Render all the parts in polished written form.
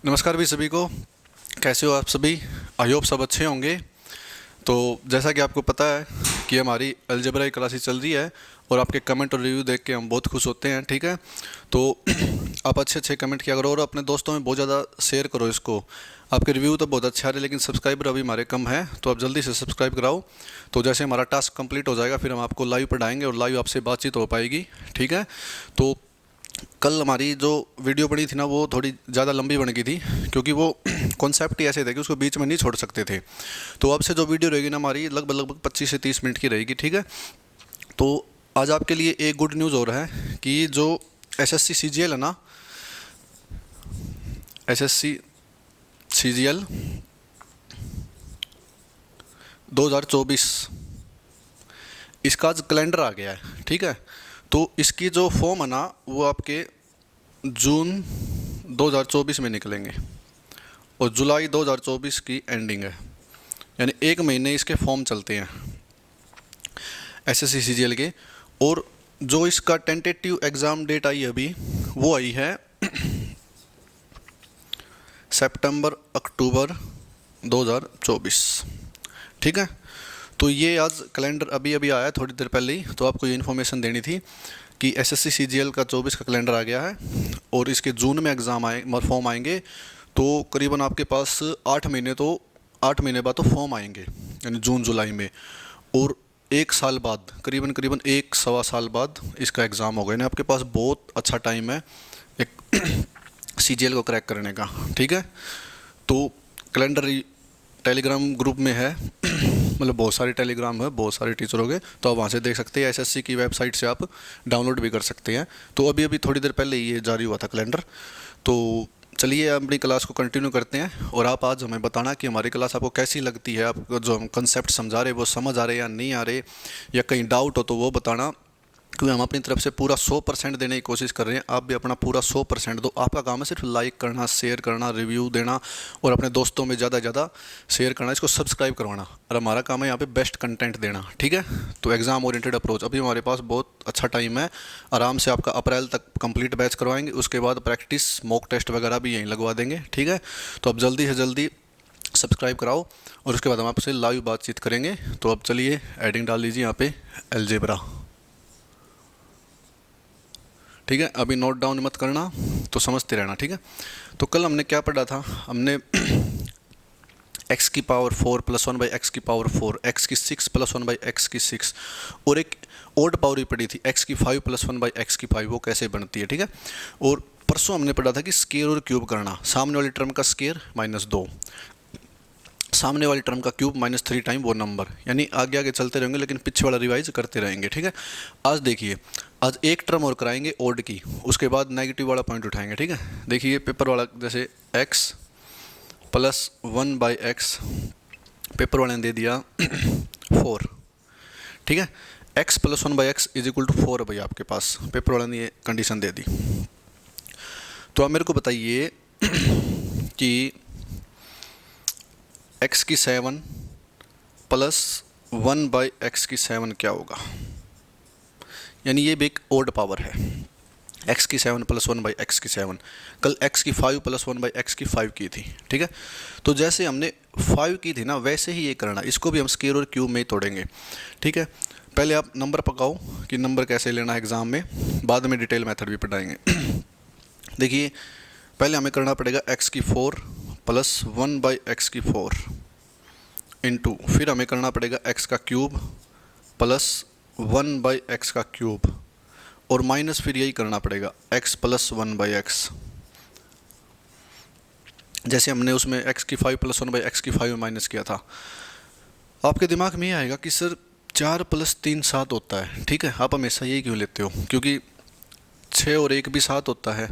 नमस्कार भी सभी को। कैसे हो आप सभी? आई होप सब अच्छे होंगे। तो जैसा कि आपको पता है कि हमारी अलजेब्रा की क्लासेस चल रही है और आपके कमेंट और रिव्यू देख के हम बहुत खुश होते हैं। ठीक है, तो आप अच्छे अच्छे कमेंट किया करो और अपने दोस्तों में बहुत ज़्यादा शेयर करो इसको। आपके रिव्यू तो बहुत अच्छे आ रहे हैं लेकिन सब्सक्राइबर अभी हमारे कम है, तो आप जल्दी से सब्सक्राइब कराओ। तो जैसे हमारा टास्क कंप्लीट हो जाएगा फिर हम आपको लाइव पढ़ाएंगे और लाइव आपसे बातचीत हो पाएगी। ठीक है, तो कल हमारी जो वीडियो बनी थी ना वो थोड़ी ज़्यादा लंबी बन गई थी क्योंकि वो कॉन्सेप्ट ही ऐसे थे कि उसको बीच में नहीं छोड़ सकते थे। तो अब से जो वीडियो रहेगी ना हमारी लगभग लगभग 25 से 30 मिनट की रहेगी। ठीक है, तो आज आपके लिए एक गुड न्यूज़ हो रहा है कि जो एसएससी सीजीएल है ना, एसएससी सीजीएल 2024 इसका आज कैलेंडर आ गया है। ठीक है, तो इसकी जो फॉर्म है ना वो आपके जून 2024 में निकलेंगे और जुलाई 2024 की एंडिंग है, यानी एक महीने इसके फॉर्म चलते हैं एसएससी सीजीएल के। और जो इसका टेंटेटिव एग्ज़ाम डेट आई अभी वो आई है सितंबर अक्टूबर 2024। ठीक है, तो ये आज कैलेंडर अभी अभी आया है थोड़ी देर पहले ही, तो आपको ये इन्फॉर्मेशन देनी थी कि एसएससी सीजीएल का 24 का कैलेंडर आ गया है और इसके जून में एग्ज़ाम आए फॉर्म आएंगे। तो करीबन आपके पास 8 महीने बाद तो फॉर्म आएंगे, यानी जून जुलाई में। और एक साल बाद करीबन करीबन एक सवा साल बाद इसका एग्ज़ाम होगा, यानी आपके पास बहुत अच्छा टाइम है एक सीजीएल को क्रैक करने का। ठीक है, तो कैलेंडर टेलीग्राम ग्रुप में है मतलब बहुत सारे टेलीग्राम है, बहुत सारे टीचरों के, तो आप वहाँ से देख सकते हैं। एसएससी की वेबसाइट से आप डाउनलोड भी कर सकते हैं। तो अभी अभी थोड़ी देर पहले ये जारी हुआ था कैलेंडर। तो चलिए अपनी क्लास को कंटिन्यू करते हैं और आप आज हमें बताना कि हमारी क्लास आपको कैसी लगती है, आपको जो हम कंसेप्ट समझा रहे हैं वो समझ आ रहे हैं या नहीं आ रहे, या कहीं डाउट हो तो वो बताना, क्योंकि हम अपनी तरफ से पूरा 100% देने की कोशिश कर रहे हैं। आप भी अपना पूरा 100% दो। आपका काम है सिर्फ लाइक करना, शेयर करना, रिव्यू देना और अपने दोस्तों में ज़्यादा ज़्यादा शेयर करना, इसको सब्सक्राइब करवाना, और हमारा काम है यहाँ पे बेस्ट कंटेंट देना। ठीक है, तो एग्ज़ाम ओरिएंटेड अप्रोच अभी हमारे पास बहुत अच्छा टाइम है, आराम से आपका अप्रैल तक कंप्लीट बैच करवाएंगे। उसके बाद प्रैक्टिस मॉक टेस्ट वगैरह भी यहीं लगवा देंगे। ठीक है, तो अब जल्दी से जल्दी सब्सक्राइब कराओ और उसके बाद हम आपसे लाइव बातचीत करेंगे। तो अब चलिए एडिंग डाल लीजिए यहाँ पे अलजेब्रा। ठीक है, अभी नोट डाउन मत करना, तो समझते रहना। ठीक है, तो कल हमने क्या पढ़ा था, हमने x की पावर 4 प्लस 1 बाई एक्स की पावर 4, x की 6 प्लस 1 बाई एक्स की 6 और एक ओड पावर भी पढ़ी थी x की 5 प्लस 1 बाई एक्स की 5, वो कैसे बनती है। ठीक है, और परसों हमने पढ़ा था कि स्केयर और क्यूब करना, सामने वाली टर्म का स्केयर -2, सामने वाली टर्म का क्यूब -3 टाइम वो नंबर, यानी आगे आगे चलते रहेंगे लेकिन पीछे वाला रिवाइज करते रहेंगे। ठीक है, आज देखिए, आज एक टर्म और कराएंगे ओड की, उसके बाद नेगेटिव वाला पॉइंट उठाएंगे। ठीक है, देखिए पेपर वाला जैसे x plus 1 by x, paper वाले ने दे दिया 4। ठीक है, x plus 1 by x is equal to 4 भाई, आपके पास पेपर वाले ने ये कंडीशन दे दी। तो आप मेरे को बताइए कि x की 7 प्लस 1 बाई एक्स की 7 क्या होगा, यानी ये भी एक ओड पावर है। x की 7 प्लस 1 बाई एक्स की 7, कल x की 5 प्लस 1 बाई एक्स की 5 की थी। ठीक है, तो जैसे हमने 5 की थी ना वैसे ही ये करना, इसको भी हम स्केयर और क्यूब में ही तोड़ेंगे। ठीक है, पहले आप नंबर पकाओ कि नंबर कैसे लेना है एग्ज़ाम में, बाद में डिटेल मेथड भी पढ़ाएंगे। देखिए, पहले हमें करना पड़ेगा x की 4 प्लस 1 बाई एक्स की 4 इंटू, फिर हमें करना पड़ेगा x का क्यूब प्लस 1 बाई एक्स का क्यूब, और माइनस फिर यही करना पड़ेगा x प्लस 1 बाई एक्स, जैसे हमने उसमें x की 5 प्लस 1 बाई एक्स की 5 में माइनस किया था। आपके दिमाग में ये आएगा कि सर 4 प्लस 3 7 होता है। ठीक है, आप हमेशा यही क्यों लेते हो, क्योंकि 6 और 1 भी 7 होता है,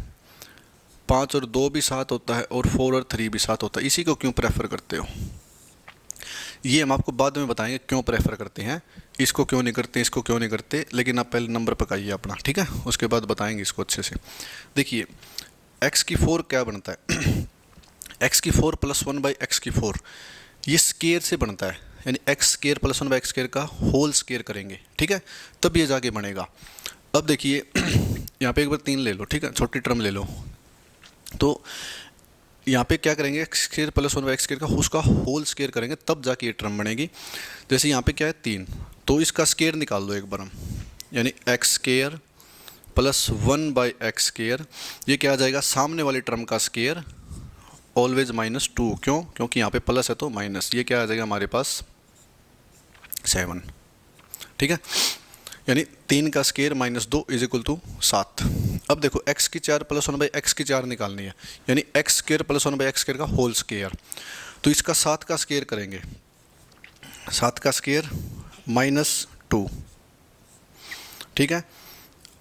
5 और 2 भी 7 होता है, और 4 और 3 भी 7 होता है, इसी को क्यों प्रेफर करते हो। ये हम आपको बाद में बताएंगे क्यों प्रेफर करते हैं, इसको क्यों नहीं करते, इसको क्यों नहीं करते, लेकिन आप पहले नंबर पकाइए अपना। ठीक है, उसके बाद बताएंगे इसको अच्छे से। देखिए, x की 4 क्या बनता है x की 4 प्लस 1 बाई एक्स की 4, ये स्केयर से बनता है, यानी x square plus 1 by x square का होल स्केयर करेंगे। ठीक है, तब ये जाके बनेगा। अब देखिए यहाँ पे एक बार 3 ले लो, ठीक है, छोटी टर्म ले लो, तो यहाँ पे क्या करेंगे, एक्स स्क्र प्लस 1/x² का उसका होल स्क्र करेंगे, तब जाके ये टर्म बनेगी। जैसे यहाँ पे क्या है 3, तो इसका स्क्र निकाल दो एक बार हम, यानी x² प्लस 1/x², ये क्या आ जाएगा, सामने वाली टर्म का स्क्र ऑलवेज -2, क्यों, क्योंकि यहाँ पे प्लस है तो माइनस, ये क्या आ जाएगा हमारे पास 7। ठीक है, यानी 3 का स्क्र -2 = 7। अब देखो x² प्लस 1/x² निकालनी है, यानी x² प्लस 1/x² का होल स्क्र, तो इसका 7 का स्क्र करेंगे, 7 का स्क्र -2। ठीक है,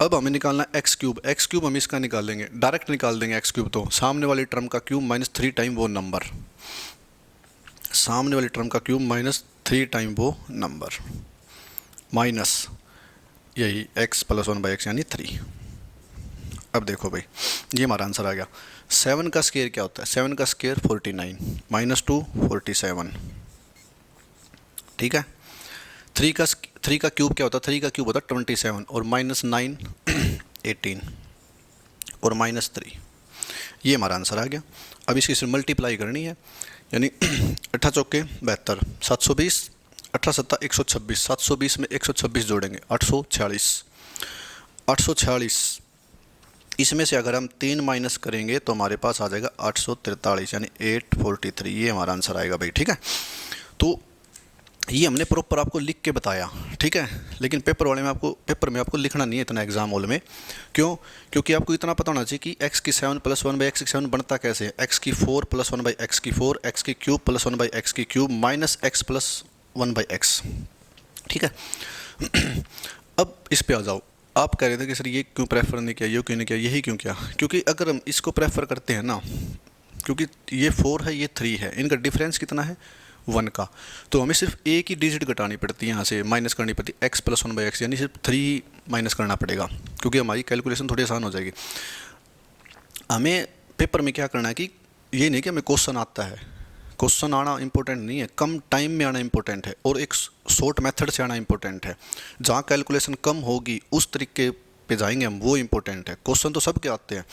अब हमें निकालना x³ हम इसका निकालेंगे, डायरेक्ट निकाल देंगे x³, तो सामने वाली टर्म का क्यूब -3 टाइम वो नंबर, सामने वाली टर्म का क्यूब -3 टाइम वो नंबर, माइनस यही x प्लस 1/x यानी 3। अब देखो भाई, ये हमारा आंसर आ गया। 7 का स्क्वायर क्या होता है, 7 का स्क्वायर 49, -2 47। ठीक है, 3 का क्यूब क्या होता है, 3 का क्यूब होता है 27, और -9 18, और -3, ये हमारा आंसर आ गया। अब इसकी सिर्फ मल्टीप्लाई करनी है, यानी 8 चौके 72, 720, 18 7 126, 720 में 126 जोड़ेंगे 846, 846। इसमें से अगर हम 3 माइनस करेंगे तो हमारे पास आ जाएगा 843, यानी 843, ये हमारा आंसर आएगा भाई। ठीक है, तो ये हमने प्रॉपर आपको लिख के बताया। ठीक है, लेकिन पेपर में आपको लिखना नहीं है इतना एग्जाम हॉल में। क्यों, क्योंकि आपको इतना पता होना चाहिए कि x³ प्लस 1/x³ बनता कैसे है, x³ plus 1/x³, x³ plus 1/x³ minus x plus 1/x। ठीक है, अब इस पे आ जाओ। आप कह रहे थे कि सर ये क्यों प्रेफर नहीं किया, ये क्यों नहीं किया, यही क्यों किया, क्योंकि अगर हम इसको प्रेफर करते हैं ना, क्योंकि ये 4 है ये 3 है, इनका डिफरेंस कितना है 1 का, तो हमें सिर्फ एक ही डिजिट घटानी पड़ती है, यहाँ से माइनस करनी पड़ती है x प्लस 1/x, यानी सिर्फ 3 माइनस करना पड़ेगा, क्योंकि हमारी कैलकुलेशन थोड़ी आसान हो जाएगी। हमें पेपर में क्या करना है कि ये नहीं कि हमें क्वेश्चन आता है, क्वेश्चन आना इंपॉर्टेंट नहीं है, कम टाइम में आना इंपॉर्टेंट है, और एक शॉर्ट मेथड से आना इंपॉर्टेंट है। जहाँ कैलकुलेशन कम होगी उस तरीके पे जाएंगे हम, वो इंपॉर्टेंट है। क्वेश्चन तो सबके आते हैं,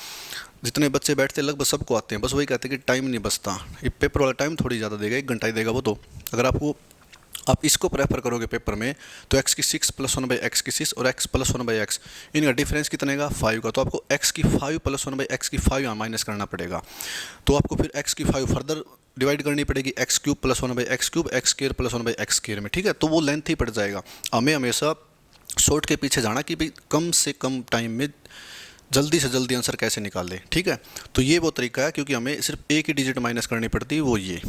जितने बच्चे बैठते हैं लगभग सबको आते हैं, बस वही कहते हैं कि टाइम नहीं बचता। ये पेपर वाला टाइम थोड़ी ज़्यादा देगा, 1 घंटा ही देगा वो तो। अगर आप इसको प्रेफर करोगे पेपर में, तो x³ प्लस 1/x6 और x प्लस 1/x, इनका डिफरेंस कितने का 5 का, तो आपको x³ प्लस 1/x5 यहाँ माइनस करना पड़ेगा, तो आपको फिर x5 फर्दर डिवाइड करनी पड़ेगी x³ plus 1/x³, x² plus 1/x² में। ठीक है, तो वो लेंथ ही पड़ जाएगा। हमें हमेशा शॉर्ट के पीछे जाना कि भाई कम से कम टाइम में जल्दी से जल्दी आंसर कैसे निकाल लें। ठीक है, तो ये वो तरीका है, क्योंकि हमें सिर्फ एक ही डिजिट माइनस करनी पड़ती है, वो ये।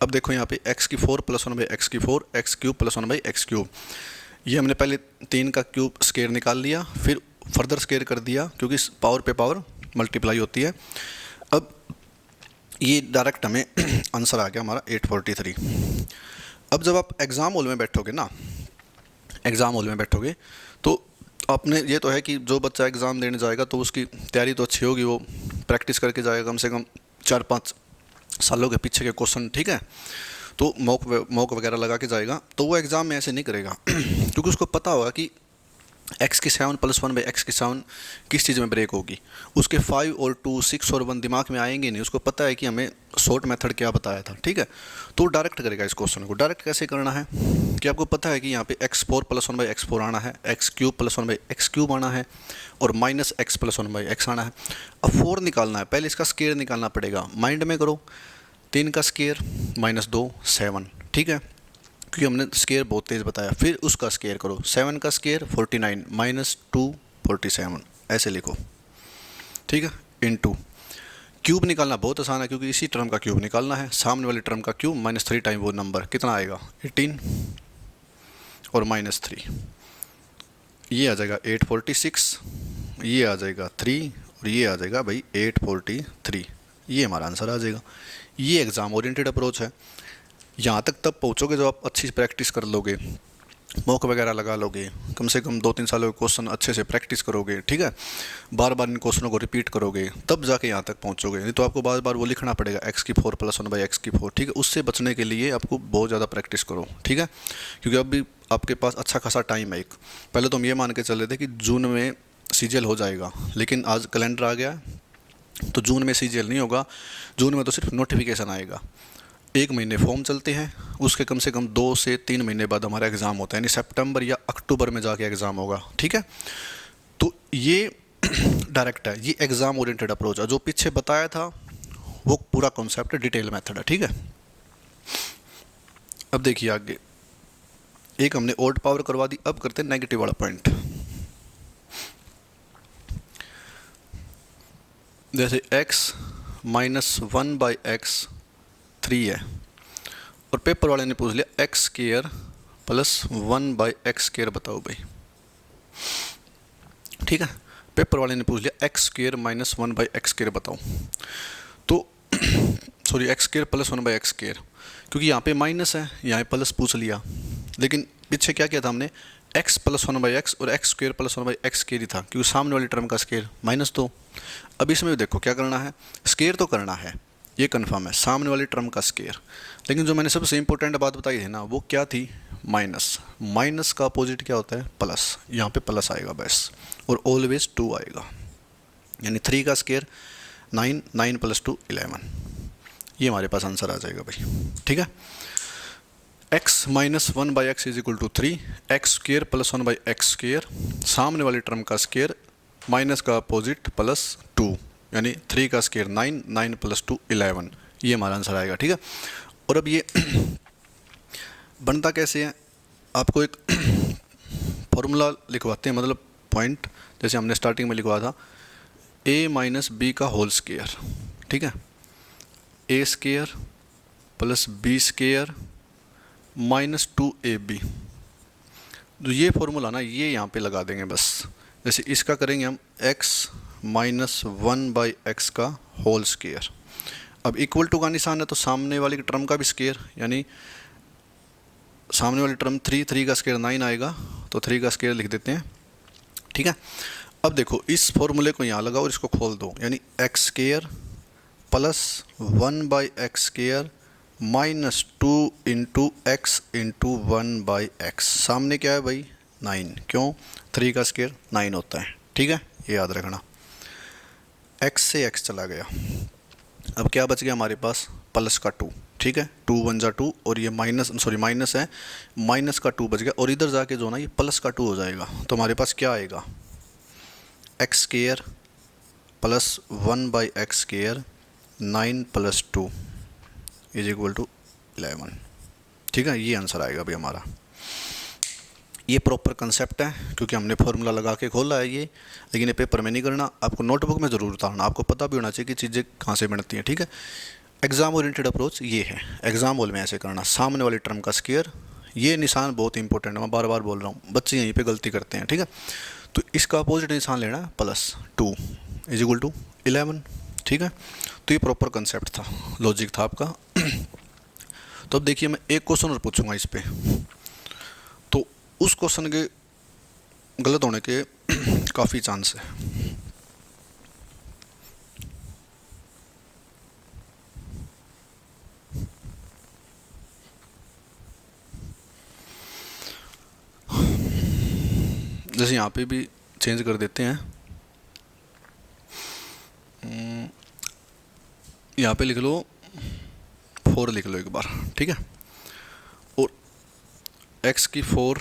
अब देखो यहाँ पे x³ plus 1/x4, x³ plus 1/x³, ये हमने पहले 3 का क्यूब स्क्वायर निकाल लिया, फिर फर्दर स्क्वायर कर दिया, क्योंकि पावर पे पावर मल्टीप्लाई होती है। अब ये डायरेक्ट हमें आंसर आ गया हमारा 843। अब जब आप एग्ज़ाम हॉल में बैठोगे ना, एग्ज़ाम हॉल में बैठोगे तो आपने ये तो है कि जो बच्चा एग्ज़ाम देने जाएगा तो उसकी तैयारी तो अच्छी होगी, वो प्रैक्टिस करके जाएगा कम से कम 4-5 सालों के पीछे के क्वेश्चन। ठीक है, तो मॉक वगैरह लगा के जाएगा, तो वो एग्ज़ाम में ऐसे नहीं करेगा क्योंकि उसको पता होगा कि x³ प्लस 1/x7 किस चीज़ में ब्रेक होगी। उसके 5 और 2 6 और 1 दिमाग में आएंगे नहीं, उसको पता है कि हमें शॉर्ट मेथड क्या बताया था। ठीक है, तो डायरेक्ट करेगा इस क्वेश्चन को। डायरेक्ट कैसे करना है कि आपको पता है कि यहाँ पे x4 प्लस 1/x4 आना है, x³ प्लस 1/x³ आना है, और माइनस x प्लस 1/x आना है। अब 4 निकालना है, पहले इसका स्क्वायर निकालना पड़ेगा, माइंड में करो। 3 का स्क्वायर -2 7। ठीक है, क्योंकि हमने स्क्वायर बहुत तेज़ बताया। फिर उसका स्क्वायर करो, 7 का स्क्वायर 49 -2 47, ऐसे लिखो। ठीक है, इनटू क्यूब निकालना बहुत आसान है, क्योंकि इसी टर्म का क्यूब निकालना है, सामने वाले टर्म का क्यूब -3 टाइम वो नंबर कितना आएगा 18, और -3 ये आ जाएगा 846, ये आ जाएगा 3, और ये आ जाएगा भाई 843। ये हमारा आंसर आ जाएगा। ये एग्ज़ाम ओरिएंटेड अप्रोच है। यहाँ तक तब पहुँचोगे जब आप अच्छी प्रैक्टिस कर लोगे, मॉक वगैरह लगा लोगे, कम से कम 2-3 सालों के क्वेश्चन अच्छे से प्रैक्टिस करोगे। ठीक है, बार बार इन क्वेश्चनों को रिपीट करोगे, तब जाके यहाँ तक पहुँचोगे। नहीं तो आपको बार बार वो लिखना पड़ेगा x³ प्लस 1/x4। ठीक है, उससे बचने के लिए आपको बहुत ज़्यादा प्रैक्टिस करो। ठीक है, क्योंकि अभी आपके पास अच्छा खासा टाइम है। एक पहले तो हम ये मान के चल रहे थे कि जून में CGL हो जाएगा, लेकिन आज कैलेंडर आ गया, तो जून में CGL नहीं होगा, जून में तो सिर्फ नोटिफिकेशन आएगा। 1 महीने फॉर्म चलते हैं, उसके कम से कम 2 से 3 महीने बाद हमारा एग्ज़ाम होता है, यानी सितंबर या अक्टूबर में जाके एग्ज़ाम होगा। ठीक है, तो ये डायरेक्ट है, ये एग्ज़ाम ओरिएंटेड अप्रोच है। जो पीछे बताया था वो पूरा कॉन्सेप्ट डिटेल मेथड है। ठीक है, अब देखिए आगे, एक हमने ओड पावर करवा दी, अब करते हैं नेगेटिव वाला पॉइंट। जैसे x -1/x 3 है, और पेपर वाले ने पूछ लिया x² + 1/x², बताओ भाई। ठीक है, पेपर वाले ने पूछ लिया x² - 1/x², बताओ। तो सॉरी, x² + 1/x², क्योंकि यहाँ पे माइनस है, यहाँ पे प्लस पूछ लिया, लेकिन पीछे क्या किया था हमने, x + 1/x और x² + 1/x² ही था, क्योंकि सामने वाली टर्म का स्केयर -2। अब इसमें भी देखो क्या करना है, स्केयर तो करना है, ये कन्फर्म है, सामने वाली टर्म का स्केयर। लेकिन जो मैंने सबसे इंपॉर्टेंट बात बताई है ना, वो क्या थी, माइनस। माइनस का अपोजिट क्या होता है, प्लस। यहाँ पे प्लस आएगा बस, और ऑलवेज 2 आएगा, यानी 3 का स्केयर 9, 9 + 2 11। ये हमारे पास आंसर आ जाएगा भाई। ठीक है, x - 1/x = 3, x² + 1/x², सामने वाली टर्म का स्केयर, माइनस का अपोजिट +2, यानी 3 का स्केयर 9, 9 + 2 11। ये हमारा आंसर आएगा। ठीक है, और अब ये बनता कैसे है, आपको एक फॉर्मूला लिखवाते हैं, मतलब पॉइंट, जैसे हमने स्टार्टिंग में लिखवा था, a - b का होल स्केयर। ठीक है, a² + b² -2ab। तो ये फॉर्मूला ना, ये यहाँ पे लगा देंगे बस। जैसे इसका करेंगे हम x - 1/x का होल स्केयर। अब इक्वल टू का निशान है, तो सामने वाली टर्म का भी स्केयर, यानी सामने वाली टर्म 3 का स्केयर 9 आएगा, तो 3 का स्केयर लिख देते हैं। ठीक है, अब देखो इस फॉर्मूले को यहाँ लगाओ और इसको खोल दो, यानी x² + 1/x² -2 × x × 1/x। सामने क्या है भाई, 9, क्यों, 3 का स्केयर 9 होता है। ठीक है, ये याद रखना। x से x चला गया, अब क्या बच गया हमारे पास, प्लस का 2। ठीक है, 2 × 1 = 2, और ये माइनस है, माइनस का 2 बच गया, और इधर जाके जो ना ये प्लस का 2 हो जाएगा। तो हमारे पास क्या आएगा, x² + 1/x², 9 + 2 = 11। ठीक है, ये आंसर आएगा भाई हमारा। ये प्रॉपर कंसेप्ट है, क्योंकि हमने फॉर्मूला लगा के खोला है ये, लेकिन ये पेपर में नहीं करना, आपको नोटबुक में ज़रूर उतारना। आपको पता भी होना चाहिए कि चीज़ें कहाँ से बनती हैं। ठीक है, एग्जाम ओरिएंटेड अप्रोच ये है, एग्जाम हॉल में ऐसे करना, सामने वाली टर्म का स्केयर। ये निशान बहुत इंपॉर्टेंट है, मैं बार बार बोल रहा हूँ, बच्चे यहीं पे गलती करते हैं। ठीक है, तो इसका अपोजिट निशान लेना है, +2 = 11। ठीक है, तो ये प्रॉपर कंसेप्ट था, लॉजिक था आपका। तो अब देखिए, मैं एक क्वेश्चन और पूछूंगा इस पे, तो उस क्वेश्चन के गलत होने के काफ़ी चांस है। जैसे यहाँ पे भी चेंज कर देते हैं, यहाँ पे लिख लो 4 लिख लो एक बार। ठीक है, और x की 4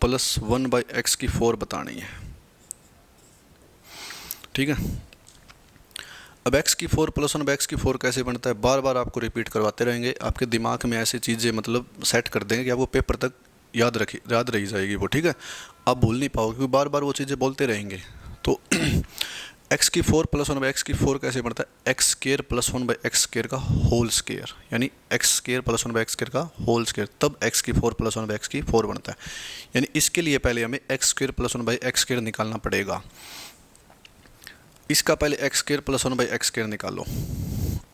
+ 1/x की 4 बतानी है। ठीक है, अब x की 4 + 1/x की 4 कैसे बनता है, बार बार आपको रिपीट करवाते रहेंगे, आपके दिमाग में ऐसी चीज़ें मतलब सेट कर देंगे कि आपको पेपर तक याद रही जाएगी वो। ठीक है, आप भूल नहीं पाओगे, क्योंकि बार बार वो चीज़ें बोलते रहेंगे। तो x की 4 + 1/x की 4 कैसे बनता है, x² + 1/x² का होल स्केयर, यानी x² + 1/x² का होल स्केयर, तब x की 4 + 1/x की 4 बनता है। यानी इसके लिए पहले हमें x² + 1/x² निकालना पड़ेगा। इसका पहले x² + 1/x² निकालो,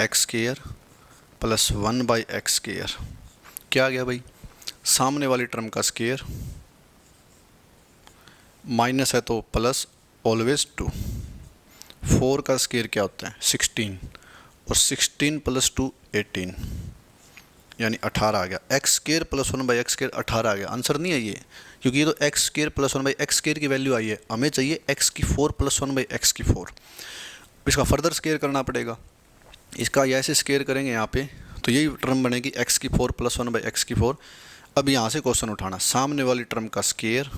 x² + 1/x², क्या आ गया भाई, सामने वाली टर्म का स्केयर, माइनस है तो प्लस, ऑलवेज 2। 4 का स्केयर क्या होता है, 16, और 16 + 2 18, यानी 18 आ गया। x² + 1/x² 18 आ गया। आंसर नहीं है ये, क्योंकि ये तो x² + 1/x² की वैल्यू आई है, हमें चाहिए x की 4 + 1/x की 4। इसका फर्दर स्केयर करना पड़ेगा। इसका ऐसे स्केयर करेंगे यहाँ पे तो यही टर्म बनेगी एक्स की 4 + 1 / एक्स की 4। अब यहाँ से क्वेश्चन उठाना, सामने वाली टर्म का स्केयर,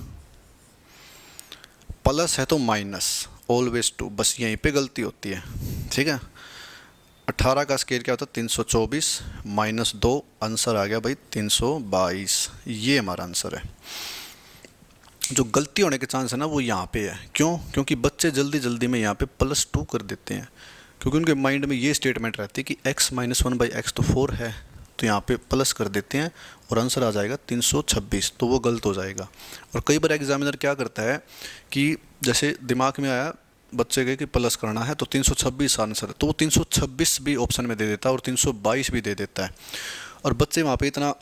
प्लस है तो माइनस, ऑलवेज टू, बस यहीं पे गलती होती है। ठीक है, 18 का स्केयर क्या होता है 324 - 2, आंसर आ गया भाई 322। ये हमारा आंसर है। जो गलती होने के चांस है ना वो यहाँ पे है। क्यों? क्योंकि बच्चे जल्दी जल्दी में यहाँ पे +2 कर देते हैं, क्योंकि उनके माइंड में ये स्टेटमेंट रहती है कि x - 1 / x तो 4 है, तो यहाँ पे प्लस कर देते हैं और आंसर आ जाएगा 326, तो वो गलत हो जाएगा। और कई बार एग्जामिनर क्या करता है कि जैसे दिमाग में आया बच्चे के कि प्लस करना है तो 326 आंसर है, तो वो 326 भी ऑप्शन में दे देता है और 322 भी दे देता है। और बच्चे वहाँ पे इतना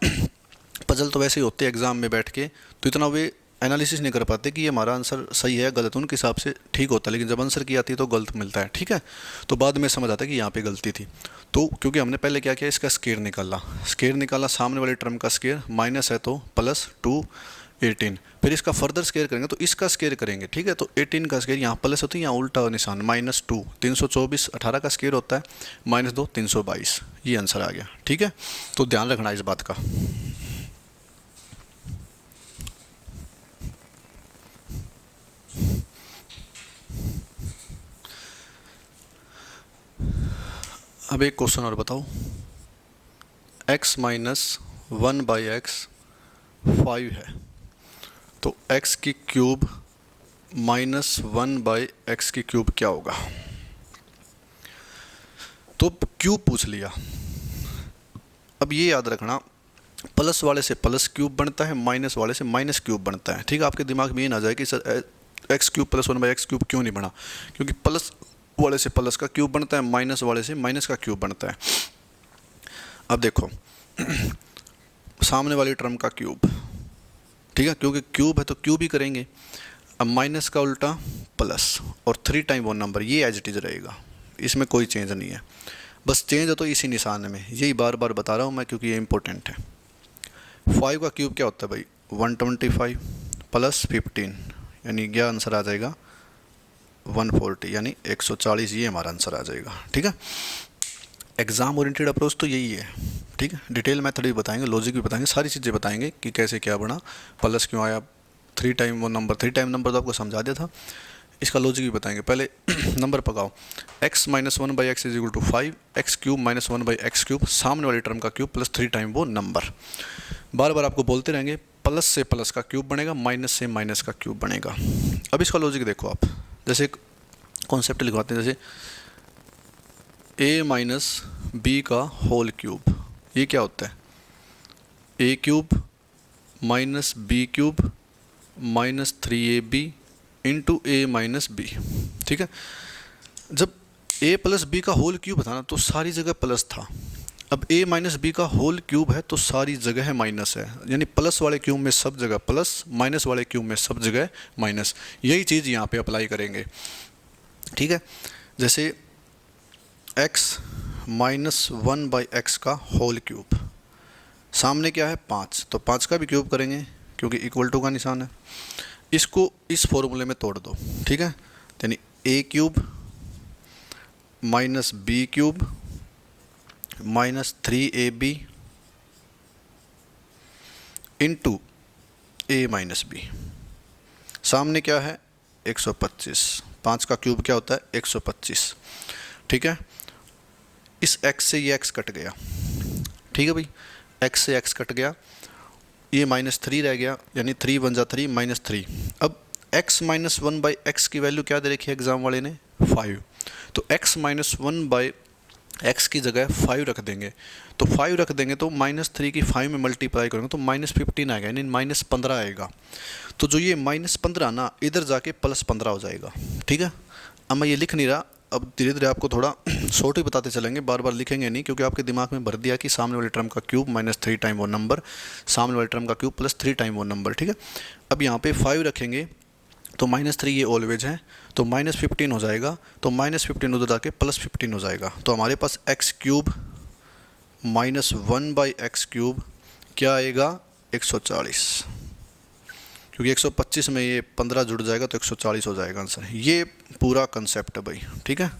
पजल तो वैसे ही होते हैं एग्ज़ाम में बैठ के, तो इतना वे एनालिसिस नहीं कर पाते कि ये हमारा आंसर सही है गलत, उनके हिसाब से ठीक होता है, लेकिन जब आंसर की आती है तो गलत मिलता है। ठीक है, तो बाद में समझ आता है कि यहाँ पे गलती थी। तो क्योंकि हमने पहले क्या किया, इसका स्केयर निकाला, सामने वाले टर्म का स्केयर, माइनस है तो +2 18, फिर इसका फर्दर स्केयर करेंगे तो इसका स्केयर करेंगे। ठीक है, तो 18 का स्केयर यहाँ प्लस होती है, यहाँ उल्टा निशान -2, 324 18 का स्केयर होता है, -2 322, ये आंसर आ गया। ठीक है, तो ध्यान रखना इस बात का। अब एक क्वेश्चन और बताओ, x - 1 / x 5 है, तो x की क्यूब -1 / x की क्यूब क्या होगा? तो क्यूब पूछ लिया। अब ये याद रखना, प्लस वाले से प्लस क्यूब बनता है, माइनस वाले से माइनस क्यूब बनता है। ठीक है, आपके दिमाग में ये ना जाए कि सर x³ + 1 / x³ क्यों नहीं बना, क्योंकि प्लस वाले से प्लस का क्यूब बनता है, माइनस वाले से माइनस का क्यूब बनता है। अब देखो सामने वाली टर्म का क्यूब, ठीक है, क्योंकि क्यूब है तो क्यूब ही करेंगे। अब माइनस का उल्टा प्लस और 3 टाइम वो नंबर, ये एज इट इज रहेगा, इसमें कोई चेंज नहीं है। बस चेंज है तो इसी निशान में, यही बार बार बता रहा हूँ मैं क्योंकि ये इंपॉर्टेंट है। 5 का क्यूब क्या होता है भाई 125 + 15, यानी क्या आंसर आ जाएगा 140, यानी 140, ये हमारा आंसर आ जाएगा। ठीक है, एग्जाम ओरिएंटेड अप्रोच तो यही है। ठीक है, डिटेल मेथड भी बताएंगे, लॉजिक भी बताएंगे, सारी चीज़ें बताएंगे कि कैसे क्या बना, प्लस क्यों आया, 3 टाइम वो नंबर, 3 टाइम नंबर तो आपको समझा दिया था, इसका लॉजिक भी बताएंगे। पहले नंबर पकाओ, x - 1 / x = 5, x³ - 1 / x³, सामने वाली टर्म का क्यूब प्लस 3 टाइम वो नंबर। बार बार आपको बोलते रहेंगे, प्लस से प्लस का क्यूब बनेगा, माइनस से माइनस का क्यूब बनेगा। अब इसका लॉजिक देखो आप, जैसे कॉन्सेप्ट लिखवाते हैं, जैसे a - b का होल क्यूब, ये क्या होता है a³ - b³ -3ab × a - b। ठीक है, जब a + b का होल क्यूब था ना तो सारी जगह प्लस था, अब a - b का होल क्यूब है तो सारी जगह माइनस है, यानी प्लस वाले क्यूब में सब जगह प्लस, माइनस वाले क्यूब में सब जगह माइनस। यही चीज़ यहाँ पे अप्लाई करेंगे। ठीक है, जैसे x - 1 / x का होल क्यूब, सामने क्या है 5, तो 5 का भी क्यूब करेंगे क्योंकि = का निशान है। इसको इस फॉर्मूले में तोड़ दो। ठीक है, यानी a³ - b³ -3ab × a - b, सामने क्या है 125, 5 का क्यूब क्या होता है 125। ठीक है, इस x से ये x कट गया। ठीक है भाई, x से x कट गया, ये -3 रह गया, यानी 3 × 3 -3। अब x - 1 / x की वैल्यू क्या दे रखी है एग्जाम वाले ने 5, तो x - 1 / x की जगह 5 रख देंगे, तो 5 रख देंगे तो -3 की 5 में मल्टीप्लाई करेंगे तो -15 आएगा, यानी -15 आएगा। तो जो ये -15 ना इधर जाके +15 हो जाएगा। ठीक है, अब मैं ये लिख नहीं रहा, अब धीरे धीरे आपको थोड़ा शॉर्ट ही बताते चलेंगे, बार बार लिखेंगे नहीं, क्योंकि आपके दिमाग में भर दिया कि सामने वाले टर्म का क्यूब -3 टाइम वो नंबर, सामने वाले टर्म का क्यूब +3 टाइम वो नंबर। ठीक है, अब यहाँ पे 5 रखेंगे तो -3 ये ऑलवेज है, तो -15 हो जाएगा, तो -15 उधर जाके +15 हो जाएगा, तो हमारे पास x³ - 1 / x³ क्या आएगा 140, क्योंकि 125 में ये 15 जुड़ जाएगा तो 140 हो जाएगा आंसर। ये पूरा कंसेप्ट है भाई। ठीक है।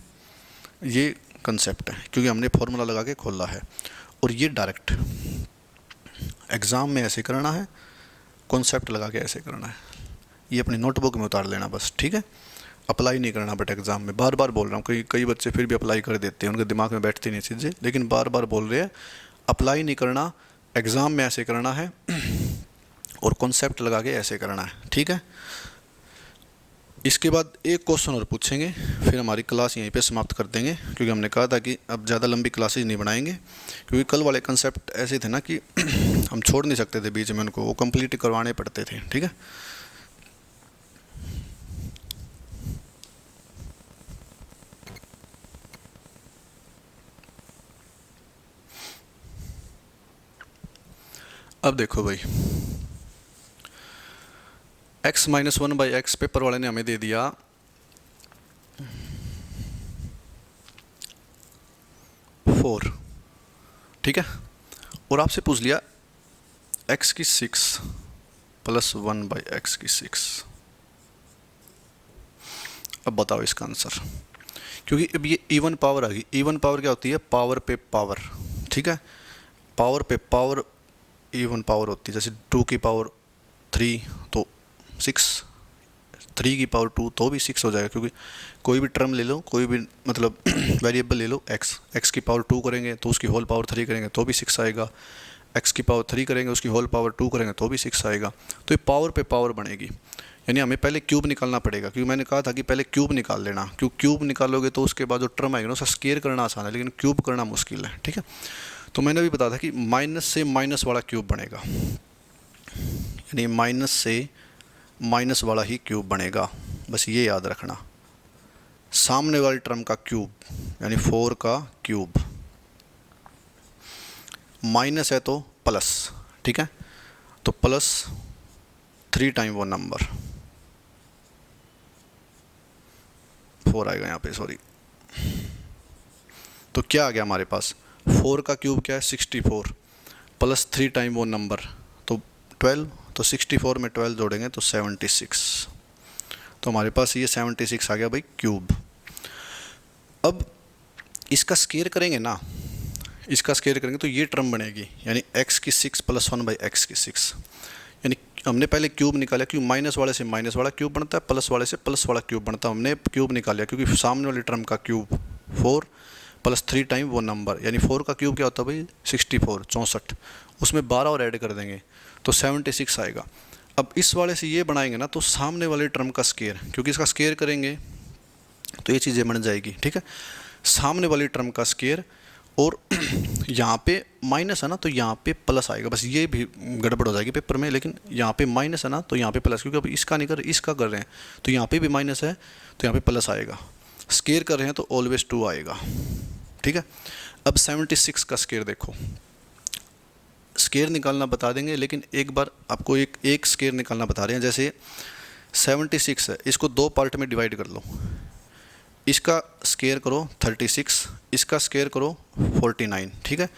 ये कंसेप्ट है, क्योंकि हमने फॉर्मूला लगा के खोला है। और ये डायरेक्ट एग्ज़ाम में ऐसे करना है, कॉन्सेप्ट लगा के ऐसे करना है। ये अपनी नोटबुक में उतार लेना बस, ठीक है। अप्लाई नहीं करना बट एग्ज़ाम में, बार बार बोल रहा हूँ। कई बच्चे फिर भी अप्लाई कर देते हैं, उनके दिमाग में बैठती नहीं चीज़ें, लेकिन बार बार बोल रहे हैं अप्लाई नहीं करना, एग्ज़ाम में ऐसे करना है और कॉन्सेप्ट लगा के ऐसे करना है, ठीक है। इसके बाद एक क्वेश्चन और पूछेंगे, फिर हमारी क्लास यहीं पे समाप्त कर देंगे, क्योंकि हमने कहा था कि अब ज़्यादा लंबी क्लासेज नहीं बनाएंगे, क्योंकि कल वाले कंसेप्ट ऐसे थे ना कि हम छोड़ नहीं सकते थे बीच में उनको, वो कंप्लीट करवाने पड़ते थे, ठीक है। अब देखो भाई, x माइनस 1/x पेपर वाले ने हमें दे दिया 4, ठीक है। और आपसे पूछ लिया x की 6 प्लस 1/x की 6। अब बताओ इसका आंसर, क्योंकि अब ये इवन पावर आ गई। इवन पावर क्या होती है? पावर पे पावर, ठीक है। पावर पे पावर इवन पावर होती है, जैसे 2 की पावर 3 तो 6, 3 की पावर 2 तो भी 6 हो जाएगा, क्योंकि कोई भी टर्म ले लो, कोई भी मतलब वेरिएबल ले लो, x की पावर 2 करेंगे तो उसकी होल पावर 3 करेंगे तो भी 6 आएगा, x की पावर 3 करेंगे उसकी होल पावर 2 करेंगे तो भी 6 आएगा। तो ये पावर पे पावर बनेगी, यानी हमें पहले क्यूब निकालना पड़ेगा, क्योंकि मैंने कहा था कि पहले क्यूब निकाल लेना, क्योंकि क्यूब निकालोगे तो उसके बाद जो टर्म आएगा ना उसका स्केयर करना आसान है, लेकिन क्यूब करना मुश्किल है, ठीक है। तो मैंने भी बताया था कि माइनस से माइनस वाला क्यूब बनेगा, यानी माइनस से माइनस वाला ही क्यूब बनेगा, बस ये याद रखना। सामने वाली टर्म का क्यूब यानी 4 का क्यूब, माइनस है तो प्लस, ठीक है। तो प्लस 3 टाइम वो नंबर 4 आएगा यहाँ पे, सॉरी। तो क्या आ गया हमारे पास? 4 का क्यूब क्या है? 64 प्लस 3 टाइम वो नंबर तो 12, तो 64 में 12 जोड़ेंगे तो 76। तो हमारे पास ये 76 आ गया भाई क्यूब। अब इसका स्केयर करेंगे ना, इसका स्केयर करेंगे तो ये टर्म बनेगी, यानी x की 6 प्लस 1/x की 6, यानी हमने पहले क्यूब निकाला, क्योंकि माइनस वाले से माइनस वाला क्यूब बनता है, प्लस वाले से प्लस वाला क्यूब बनता है। हमने क्यूब निकाला क्योंकि सामने वाली टर्म का क्यूब 4 प्लस 3 टाइम वो नंबर, यानी 4 का क्यूब क्या होता है भाई? 64, 64, उसमें 12 और ऐड कर देंगे तो 76 आएगा। अब इस वाले से ये बनाएंगे ना, तो सामने वाले टर्म का स्केयर, क्योंकि इसका स्केयर करेंगे तो ये चीज़ें बन जाएगी, ठीक है। सामने वाली टर्म का स्केयर, और यहाँ पे माइनस है ना तो यहाँ पे प्लस आएगा, बस ये भी गड़बड़ हो जाएगी पेपर में, लेकिन यहाँ पे माइनस है ना तो यहाँ पे प्लस, क्योंकि अब इसका नहीं कर रहे, इसका कर रहे हैं, तो यहाँ पे भी माइनस है तो यहाँ पे प्लस आएगा। स्केयर कर रहे हैं तो ऑलवेज 2 आएगा, ठीक है। अब 76 का स्केयर देखो, स्केयर निकालना बता देंगे, लेकिन एक बार आपको एक स्केयर निकालना बता रहे हैं। जैसे 76 है, इसको 2 पार्ट में डिवाइड कर लो, इसका स्केयर करो 36, इसका स्केयर करो 49, ठीक है।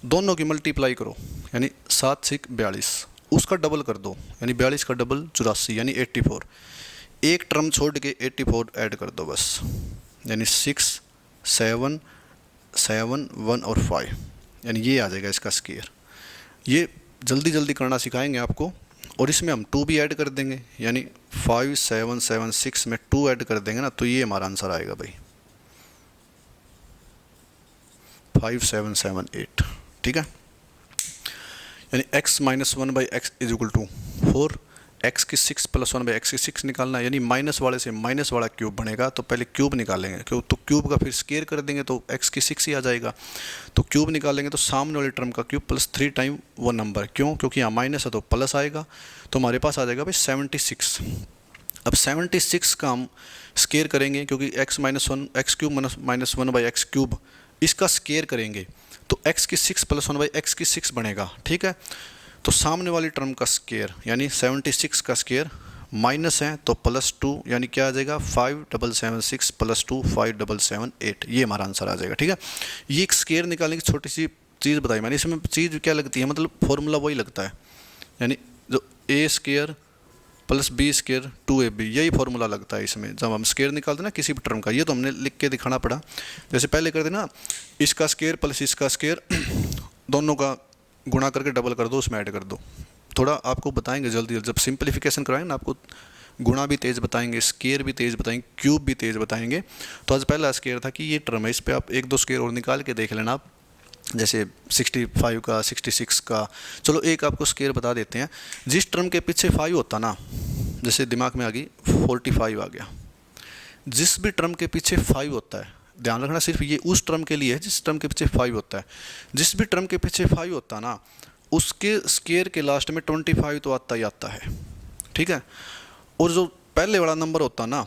दोनों की मल्टीप्लाई करो, यानी 7 6 42, उसका डबल कर दो, यानी 42 का डबल 84, यानी 84। एक टर्म छोड़ के 84 ऐड कर दो बस, यानी 6 7 7 1 और 5, यानी ये आ जाएगा इसका स्केयर। ये जल्दी जल्दी करना सिखाएंगे आपको, और इसमें हम 2 भी ऐड कर देंगे, यानी 5 7 7 6 में 2 ऐड कर देंगे ना, तो ये हमारा आंसर आएगा भाई 5 7 7 8, ठीक है। यानी x minus 1/x is equal to 4, x की 6 प्लस 1/x की 6 निकालना, यानी माइनस वाले से माइनस वाला क्यूब बनेगा, तो पहले क्यूब निकालेंगे, क्यों? तो क्यूब का फिर स्केयर कर देंगे तो x की 6 ही आ जाएगा। तो क्यूब निकालेंगे तो सामने वाले टर्म का क्यूब प्लस 3 टाइम वो नंबर, क्यों? क्योंकि यहाँ माइनस है तो प्लस आएगा, तो हमारे पास आ जाएगा भाई 76। अब 76 का हम स्केयर करेंगे, क्योंकि x minus 1 x cube minus 1/x cube, इसका स्केयर करेंगे तो x की 6 प्लस 1/x की 6 बनेगा, ठीक है। तो सामने वाली टर्म का स्केयर, यानी 76 का स्केयर, माइनस है तो प्लस 2, यानी क्या आ जाएगा 5776 प्लस 2 5778, ये हमारा आंसर आ जाएगा, ठीक है। ये एक स्केयर निकालने की छोटी सी चीज़ बताई मैंने, इसमें चीज़ क्या लगती है, मतलब फॉर्मूला वही लगता है, यानी जो A square plus B square 2ab, यही फॉर्मूला लगता है इसमें जब हम स्केयर निकालते ना किसी भी टर्म का। ये तो हमने लिख के दिखाना पड़ा, जैसे पहले करते ना, इसका स्केयर प्लस इसका स्केयर दोनों का गुणा करके डबल कर दो, उसमें ऐड कर दो। थोड़ा आपको बताएंगे जल्दी जब सिंप्लीफिकेशन कराएंगे ना, आपको गुणा भी तेज़ बताएंगे, स्केयर भी तेज़ बताएंगे, क्यूब भी तेज़ बताएंगे। तो आज पहला स्केयर था कि ये टर्म है, इस पर आप एक दो स्केयर और निकाल के देख लेना आप, जैसे 65 का, 66 का। चलो एक आपको स्केयर बता देते हैं, जिस टर्म के पीछे 5 होता ना, जैसे दिमाग में आ गई 45 आ गया, जिस भी टर्म के पीछे 5 होता है, ध्यान रखना सिर्फ ये उस टर्म के लिए है जिस टर्म के पीछे 5 होता है, जिस भी टर्म के पीछे 5 होता ना, उसके स्केयर के लास्ट में 25 तो आता ही आता है, ठीक है। और जो पहले वाला नंबर होता ना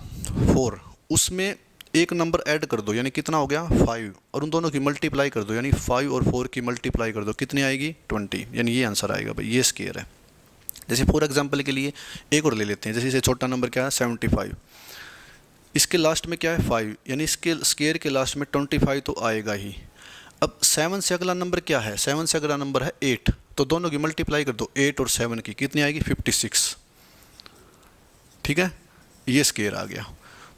4, उसमें एक नंबर ऐड कर दो, यानी कितना हो गया 5, और उन दोनों की मल्टीप्लाई कर दो, यानी 5 और 4 की मल्टीप्लाई कर दो, कितनी आएगी 20, यानी ये आंसर आएगा भाई, ये स्केयर है। जैसे फॉर एग्जांपल के लिए एक और ले लेते हैं, जैसे इसे छोटा नंबर क्या है 75, इसके लास्ट में क्या है 5, यानी इसके स्केयर के लास्ट में 25 तो आएगा ही। अब 7 से अगला नंबर क्या है, 7 से अगला नंबर है 8, तो दोनों की मल्टीप्लाई कर दो, 8 और 7 की, कितनी आएगी 56, ठीक है, ये स्केयर आ गया।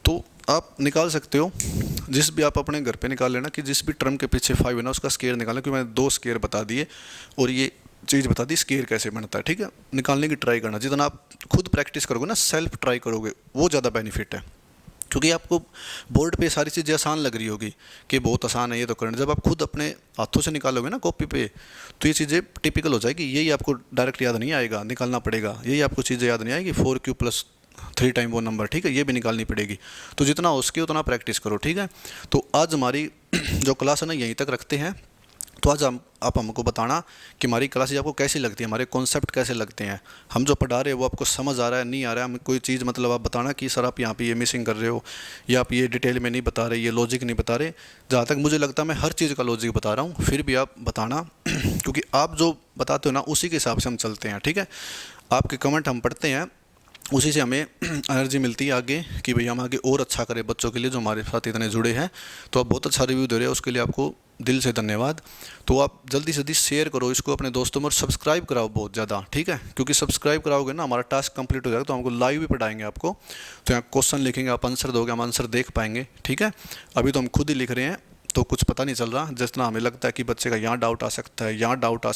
तो आप निकाल सकते हो, जिस भी आप अपने घर पे निकाल लेना कि जिस भी टर्म के पीछे 5 है ना, उसका स्केयर निकालना, क्योंकि मैंने 2 स्केयर बता दिए और ये चीज़ बता दी स्केयर कैसे बनता है, ठीक है। निकालने की ट्राई करना, जितना आप खुद प्रैक्टिस करोगे ना, सेल्फ ट्राई करोगे, वो ज़्यादा बेनिफिट है, क्योंकि आपको बोर्ड पे सारी चीज़ें आसान लग रही होगी कि बहुत आसान है ये तो करना, जब आप खुद अपने हाथों से निकालोगे ना कॉपी पे, तो ये चीज़ें टिपिकल हो जाएगी, यही आपको डायरेक्ट याद नहीं आएगा, निकालना पड़ेगा, यही आपको चीज़ें याद नहीं आएगी, 4q + 3 टाइम वो नंबर, ठीक है, ये भी निकालनी पड़ेगी। तो जितना हो सके उतना प्रैक्टिस करो, ठीक है। तो आज हमारी जो क्लास है ना यहीं तक रखते हैं। तो आज आप हमको बताना कि हमारी क्लासेज आपको कैसी लगती है, हमारे कॉन्सेप्ट कैसे लगते हैं, हम जो पढ़ा रहे हैं वो आपको समझ आ रहा है नहीं आ रहा है, हमें कोई चीज़ मतलब आप बताना कि सर आप यहाँ पे ये मिसिंग कर रहे हो, या आप ये डिटेल में नहीं बता रहे, ये लॉजिक नहीं बता रहे। जहाँ तक मुझे लगता है मैं हर चीज़ का लॉजिक बता रहा हूँ, फिर भी आप बताना क्योंकि आप जो बताते हो ना उसी के हिसाब से हम चलते हैं, ठीक है। आपके कमेंट हम पढ़ते हैं, उसी से हमें एनर्जी मिलती है आगे कि भाई हम आगे और अच्छा करें बच्चों के लिए जो हमारे साथ इतने जुड़े हैं। तो आप बहुत अच्छा रिव्यू दे रहे हो, उसके लिए आपको दिल से धन्यवाद। तो आप जल्दी से जल्दी शेयर करो इसको अपने दोस्तों में और सब्सक्राइब कराओ बहुत ज़्यादा, ठीक है, क्योंकि सब्सक्राइब कराओगे ना हमारा टास्क कंप्लीट हो जाएगा, तो हमको लाइव भी पढ़ाएंगे आपको। तो यहाँ क्वेश्चन लिखेंगे, आप आंसर दोगे, हम आंसर देख पाएंगे, ठीक है। अभी तो हम खुद ही लिख रहे हैं तो कुछ पता नहीं चल रहा, जितना हमें लगता है कि बच्चे का यहाँ डाउट आ सकता है, यहाँ डाउट आ सकता है।